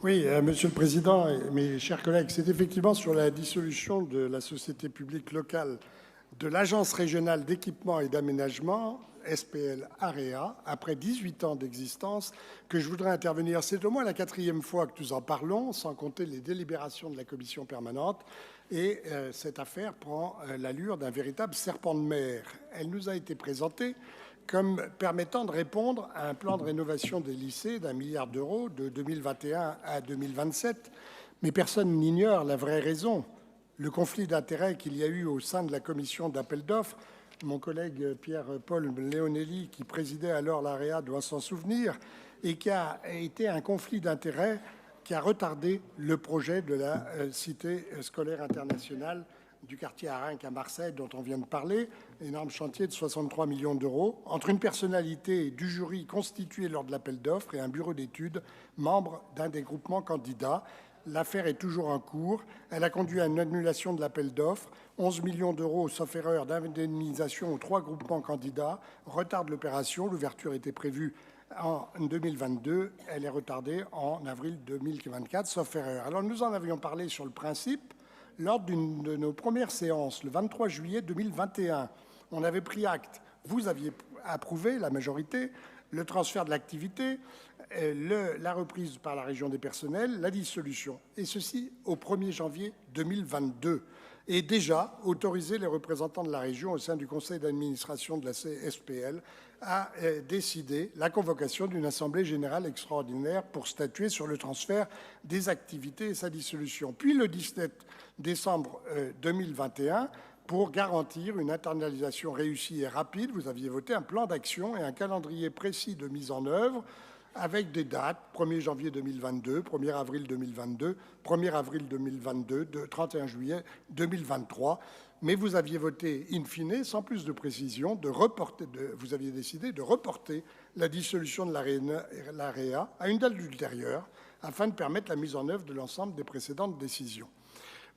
Oui, Monsieur le Président et mes chers collègues, c'est effectivement sur la dissolution de la société publique locale de l'Agence régionale d'équipement et d'aménagement, SPL AREA, après 18 ans d'existence, que je voudrais intervenir. C'est au moins la quatrième fois que nous en parlons, sans compter les délibérations de la commission permanente. Et cette affaire prend l'allure d'un véritable serpent de mer. Elle nous a été présentée comme permettant de répondre à un plan de rénovation des lycées d'1 milliard d'euros de 2021 à 2027. Mais personne n'ignore la vraie raison, le conflit d'intérêts qu'il y a eu au sein de la commission d'appel d'offres. Mon collègue Pierre-Paul Léonelli, qui présidait alors l'AREA, doit s'en souvenir, et qui a été un conflit d'intérêts qui a retardé le projet de la cité scolaire internationale du quartier Arinques à Marseille, dont on vient de parler, énorme chantier de 63 millions d'euros, entre une personnalité du jury constituée lors de l'appel d'offres et un bureau d'études, membre d'un des groupements candidats. L'affaire est toujours en cours. Elle a conduit à une annulation de l'appel d'offres, 11 millions d'euros, sauf erreur, d'indemnisation aux 3 groupements candidats, retard de l'opération. L'ouverture était prévue en 2022. Elle est retardée en avril 2024, sauf erreur. Alors nous en avions parlé sur le principe lors d'une de nos premières séances, le 23 juillet 2021. On avait pris acte, vous aviez approuvé, la majorité, le transfert de l'activité, la reprise par la région des personnels, la dissolution, et ceci au 1er janvier 2022. Et déjà autorisé les représentants de la région au sein du conseil d'administration de la SPL à décider la convocation d'une assemblée générale extraordinaire pour statuer sur le transfert des activités et sa dissolution. Puis le 17 décembre 2021, pour garantir une internalisation réussie et rapide, vous aviez voté un plan d'action et un calendrier précis de mise en œuvre avec des dates, 1er janvier 2022, 1er avril 2022, 1er avril 2022, 31 juillet 2023. Mais vous aviez voté, in fine, sans plus de précision, vous aviez décidé de reporter la dissolution de l'AREA à une date ultérieure afin de permettre la mise en œuvre de l'ensemble des précédentes décisions.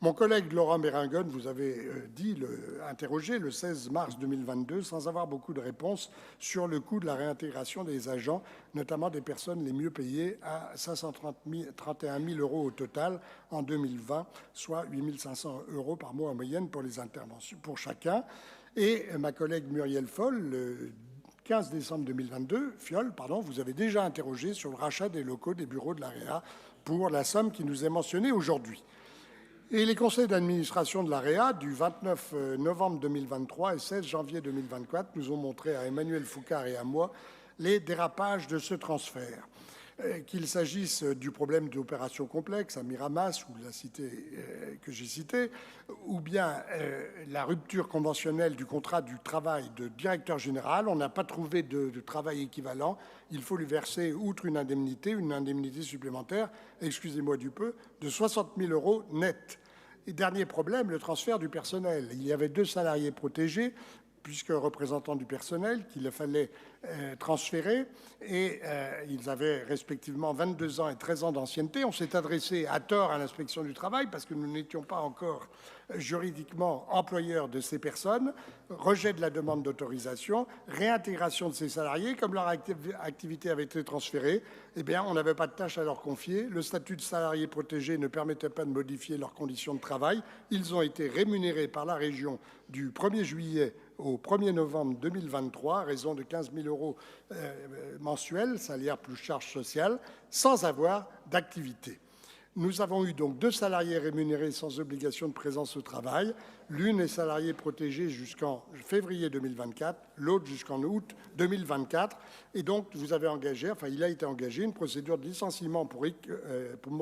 Mon collègue Laurent Mérengone vous avait interrogé le 16 mars 2022 sans avoir beaucoup de réponses sur le coût de la réintégration des agents, notamment des personnes les mieux payées, à 531 000 euros au total en 2020, soit 8 500 euros par mois en moyenne pour les interventions pour chacun. Et ma collègue Muriel Foll, le 15 décembre 2022, vous avez déjà interrogé sur le rachat des locaux des bureaux de l'AREA pour la somme qui nous est mentionnée aujourd'hui. Et les conseils d'administration de l'AREA du 29 novembre 2023 et 16 janvier 2024 nous ont montré à Emmanuel Foucard et à moi les dérapages de ce transfert. Qu'il s'agisse du problème d'opérations complexes à Miramas ou la cité que j'ai citée, ou bien la rupture conventionnelle du contrat du travail de directeur général, on n'a pas trouvé de travail équivalent. Il faut lui verser, outre une indemnité supplémentaire, excusez-moi du peu, de 60 000 euros net. Et dernier problème, le transfert du personnel. Il y avait 2 salariés protégés, puisque représentants du personnel qu'il fallait transférer, et ils avaient respectivement 22 ans et 13 ans d'ancienneté. On s'est adressé à tort à l'inspection du travail parce que nous n'étions pas encore juridiquement employeurs de ces personnes. Rejet de la demande d'autorisation, réintégration de ces salariés. Comme leur activité avait été transférée, eh bien, on n'avait pas de tâche à leur confier. Le statut de salarié protégé ne permettait pas de modifier leurs conditions de travail. Ils ont été rémunérés par la région du 1er juillet au 1er novembre 2023, à raison de 15 000 euros mensuels, salaire plus charges sociales, sans avoir d'activité. Nous avons eu donc 2 salariés rémunérés sans obligation de présence au travail. L'une est salariée protégée jusqu'en février 2024, l'autre jusqu'en août 2024. Et donc, il a été engagé une procédure de licenciement pour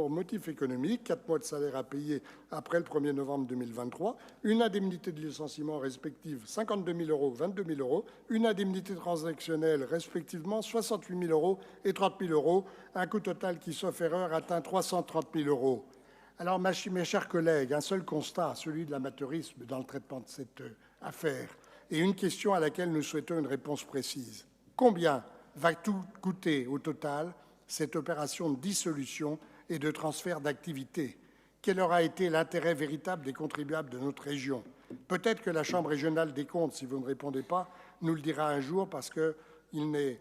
motif économique, 4 mois de salaire à payer après le 1er novembre 2023, une indemnité de licenciement respective 52 000 euros, 22 000 euros, une indemnité transactionnelle respectivement 68 000 euros et 30 000 euros, un coût total qui, sauf erreur, atteint 330 000 euros. Alors, mes chers collègues, un seul constat, celui de l'amateurisme dans le traitement de cette affaire, et une question à laquelle nous souhaitons une réponse précise. Combien va tout coûter au total cette opération de dissolution et de transfert d'activité? Quel aura été l'intérêt véritable des contribuables de notre région? Peut-être que la Chambre régionale des comptes, si vous ne répondez pas, nous le dira un jour parce qu'il n'est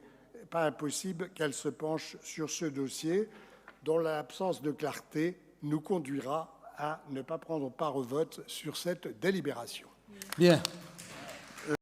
pas impossible qu'elle se penche sur ce dossier. dont l'absence de clarté nous conduira à ne pas prendre part au vote sur cette délibération. Bien.